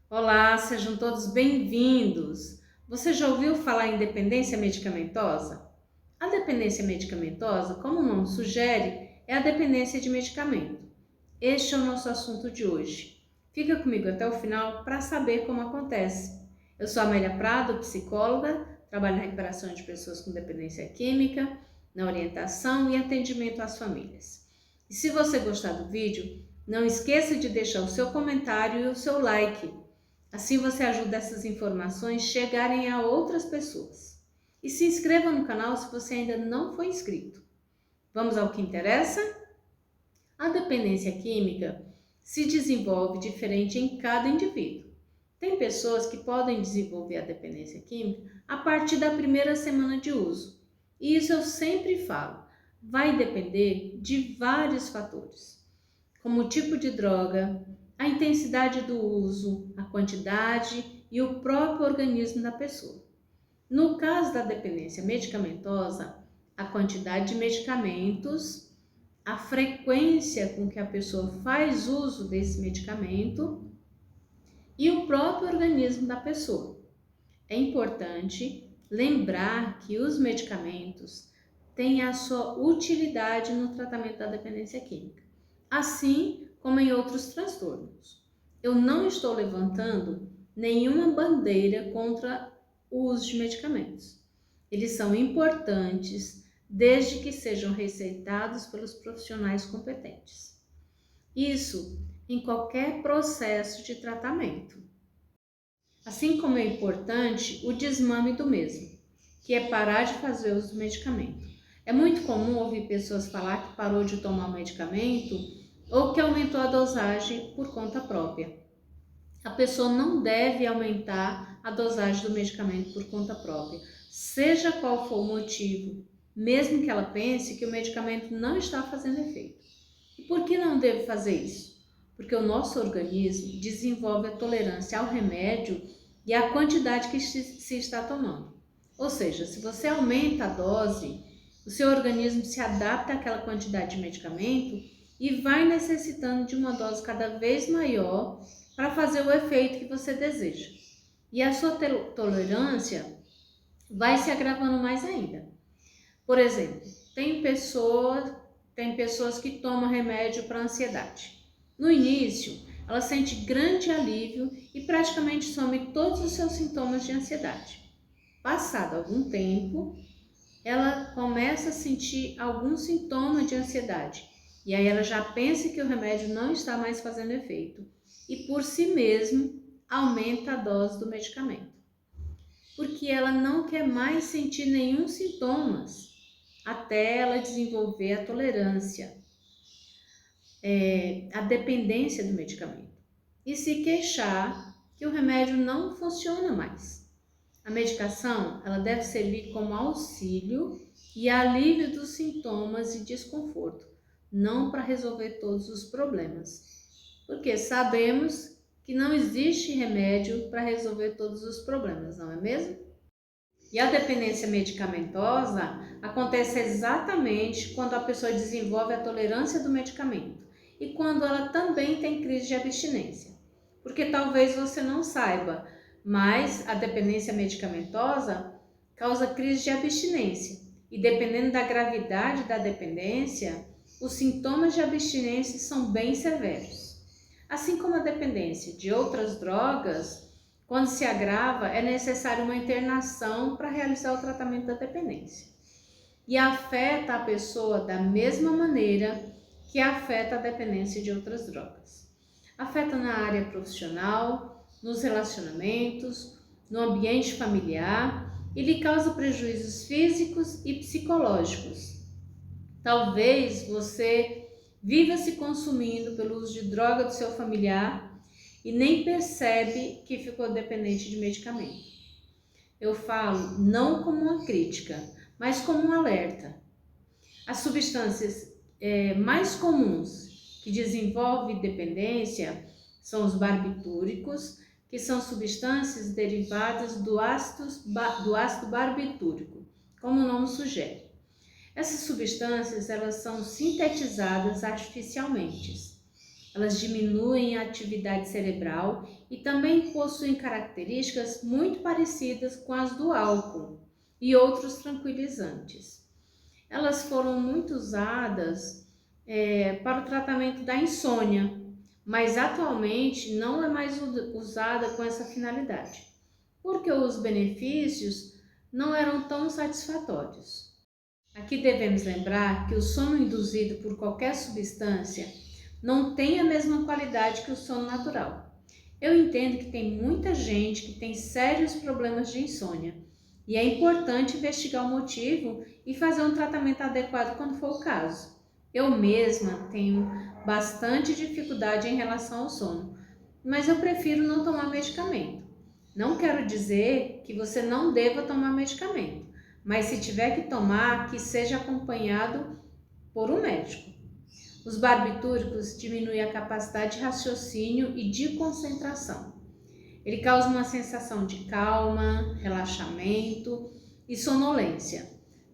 Olá, sejam todos bem-vindos. Você já ouviu falar em dependência medicamentosa? A dependência medicamentosa, como o nome sugere, é a dependência de medicamento. Este é o nosso assunto de hoje. Fica comigo até o final para saber como acontece. Eu sou Amélia Prado, psicóloga, trabalho na recuperação de pessoas com dependência química, na orientação e atendimento às famílias. E se você gostar do vídeo, não esqueça de deixar o seu comentário e o seu like. Assim você ajuda essas informações chegarem a outras pessoas. E se inscreva no canal se você ainda não foi inscrito. Vamos ao que interessa? A dependência química se desenvolve diferente em cada indivíduo. Tem pessoas que podem desenvolver a dependência química a partir da primeira semana de uso. E isso eu sempre falo, vai depender de vários fatores, como o tipo de droga, a intensidade do uso, a quantidade e o próprio organismo da pessoa. No caso da dependência medicamentosa, a quantidade de medicamentos, a frequência com que a pessoa faz uso desse medicamento e o próprio organismo da pessoa. É importante lembrar que os medicamentos têm a sua utilidade no tratamento da dependência química, assim como em outros transtornos. Eu não estou levantando nenhuma bandeira contra o uso de medicamentos. Eles são importantes desde que sejam receitados pelos profissionais competentes. Isso em qualquer processo de tratamento. Assim como é importante o desmame do mesmo, que é parar de fazer uso do medicamento. É muito comum ouvir pessoas falar que parou de tomar o medicamento ou que aumentou a dosagem por conta própria. A pessoa não deve aumentar a dosagem do medicamento por conta própria, seja qual for o motivo, mesmo que ela pense que o medicamento não está fazendo efeito. E por que não deve fazer isso? Porque o nosso organismo desenvolve a tolerância ao remédio e à quantidade que se está tomando. Ou seja, se você aumenta a dose, o seu organismo se adapta àquela quantidade de medicamento e vai necessitando de uma dose cada vez maior para fazer o efeito que você deseja. E a sua tolerância vai se agravando mais ainda. Por exemplo, tem pessoas que tomam remédio para ansiedade. No início, ela sente grande alívio e praticamente some todos os seus sintomas de ansiedade. Passado algum tempo, ela começa a sentir algum sintoma de ansiedade e aí ela já pensa que o remédio não está mais fazendo efeito e por si mesmo aumenta a dose do medicamento, porque ela não quer mais sentir nenhum sintomas até ela desenvolver a tolerância, a dependência do medicamento e se queixar que o remédio não funciona mais. A medicação, ela deve servir como auxílio e alívio dos sintomas e desconforto, não para resolver todos os problemas, porque sabemos que não existe remédio para resolver todos os problemas, não é mesmo? E a dependência medicamentosa acontece exatamente quando a pessoa desenvolve a tolerância do medicamento e quando ela também tem crise de abstinência. Porque talvez você não saiba, mas a dependência medicamentosa causa crise de abstinência. E dependendo da gravidade da dependência, os sintomas de abstinência são bem severos. Assim como a dependência de outras drogas, quando se agrava, é necessária uma internação para realizar o tratamento da dependência. E afeta a pessoa da mesma maneira que afeta a dependência de outras drogas. Afeta na área profissional, nos relacionamentos, no ambiente familiar e lhe causa prejuízos físicos e psicológicos. Talvez você viva se consumindo pelo uso de droga do seu familiar e nem percebe que ficou dependente de medicamento. Eu falo não como uma crítica, mas como um alerta. As substâncias mais comuns que desenvolvem dependência são os barbitúricos, que são substâncias derivadas do ácido barbitúrico, como o nome sugere. Essas substâncias elas são sintetizadas artificialmente Elas diminuem a atividade cerebral e também possuem características muito parecidas com as do álcool e outros tranquilizantes. Elas foram muito usadas para o tratamento da insônia, mas atualmente não é mais usada com essa finalidade, porque os benefícios não eram tão satisfatórios. Aqui devemos lembrar que o sono induzido por qualquer substância não tem a mesma qualidade que o sono natural. Eu entendo que tem muita gente que tem sérios problemas de insônia e é importante investigar o motivo e fazer um tratamento adequado quando for o caso. Eu mesma tenho bastante dificuldade em relação ao sono, mas eu prefiro não tomar medicamento. Não quero dizer que você não deva tomar medicamento, mas se tiver que tomar, que seja acompanhado por um médico. Os barbitúricos diminuem a capacidade de raciocínio e de concentração. Ele causa uma sensação de calma, relaxamento e sonolência.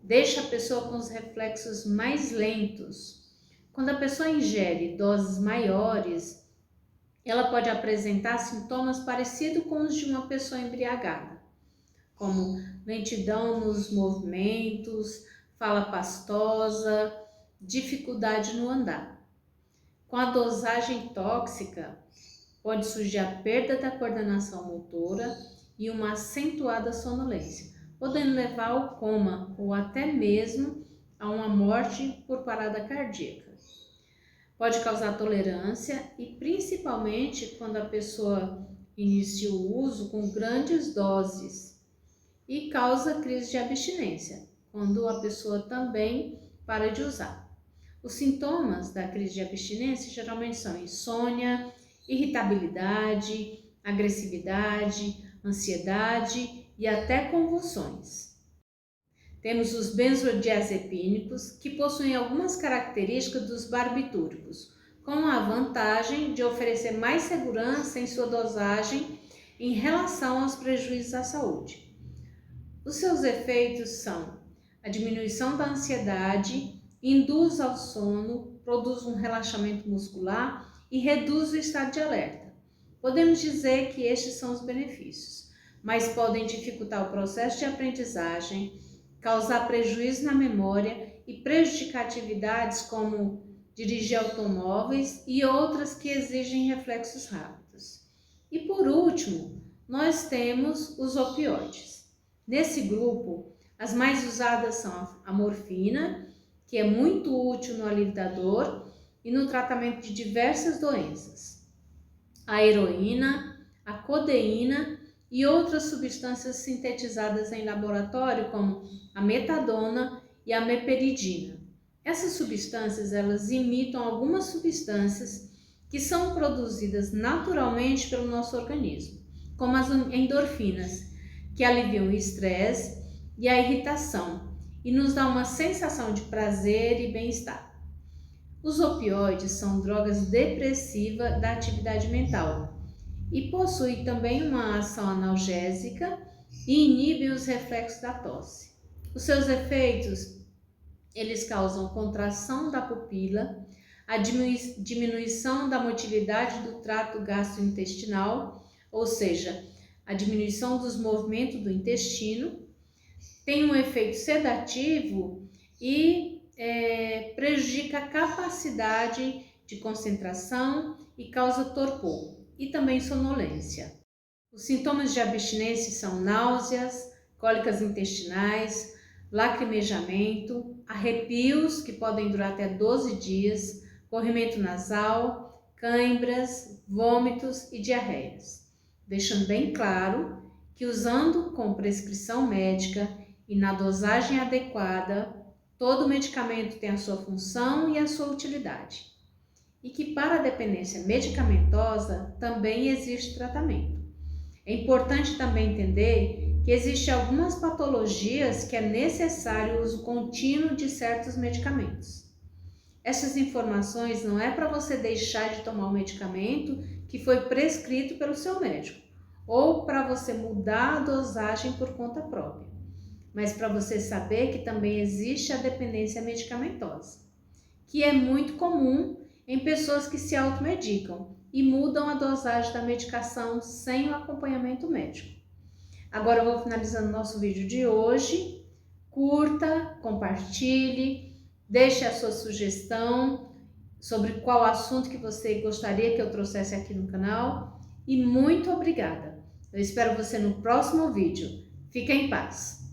Deixa a pessoa com os reflexos mais lentos. Quando a pessoa ingere doses maiores, ela pode apresentar sintomas parecidos com os de uma pessoa embriagada, como lentidão nos movimentos, fala pastosa, dificuldade no andar. Com a dosagem tóxica, pode surgir a perda da coordenação motora e uma acentuada sonolência, podendo levar ao coma ou até mesmo a uma morte por parada cardíaca. Pode causar tolerância e principalmente quando a pessoa inicia o uso com grandes doses, e causa crise de abstinência, quando a pessoa também para de usar. Os sintomas da crise de abstinência geralmente são insônia, irritabilidade, agressividade, ansiedade e até convulsões. Temos os benzodiazepínicos, que possuem algumas características dos barbitúricos, com a vantagem de oferecer mais segurança em sua dosagem em relação aos prejuízos à saúde. Os seus efeitos são a diminuição da ansiedade, induz ao sono, produz um relaxamento muscular e reduz o estado de alerta. Podemos dizer que estes são os benefícios, mas podem dificultar o processo de aprendizagem, causar prejuízo na memória e prejudicar atividades como dirigir automóveis e outras que exigem reflexos rápidos. E por último, nós temos os opioides. Nesse grupo, as mais usadas são a morfina, que é muito útil no alívio da dor e no tratamento de diversas doenças, a heroína, a codeína e outras substâncias sintetizadas em laboratório, como a metadona e a meperidina. Essas substâncias, elas imitam algumas substâncias que são produzidas naturalmente pelo nosso organismo, como as endorfinas, que aliviam o estresse e a irritação e nos dá uma sensação de prazer e bem-estar. Os opioides são drogas depressivas da atividade mental e possuem também uma ação analgésica e inibem os reflexos da tosse. Os seus efeitos, eles causam contração da pupila, a diminuição da motilidade do trato gastrointestinal, ou seja, a diminuição dos movimentos do intestino, tem um efeito sedativo e prejudica a capacidade de concentração e causa torpor e também sonolência. Os sintomas de abstinência são náuseas, cólicas intestinais, lacrimejamento, arrepios que podem durar até 12 dias, corrimento nasal, cãibras, vômitos e diarreias. Deixando bem claro que usando com prescrição médica e na dosagem adequada, todo medicamento tem a sua função e a sua utilidade. E que para a dependência medicamentosa também existe tratamento. É importante também entender que existem algumas patologias que é necessário o uso contínuo de certos medicamentos. Essas informações não é para você deixar de tomar o medicamento que foi prescrito pelo seu médico, ou para você mudar a dosagem por conta própria, mas para você saber que também existe a dependência medicamentosa, que é muito comum em pessoas que se automedicam e mudam a dosagem da medicação sem o acompanhamento médico. Agora eu vou finalizando nosso vídeo de hoje. Curta, compartilhe, deixe a sua sugestão sobre qual assunto que você gostaria que eu trouxesse aqui no canal. E muito obrigada! Eu espero você no próximo vídeo. Fique em paz!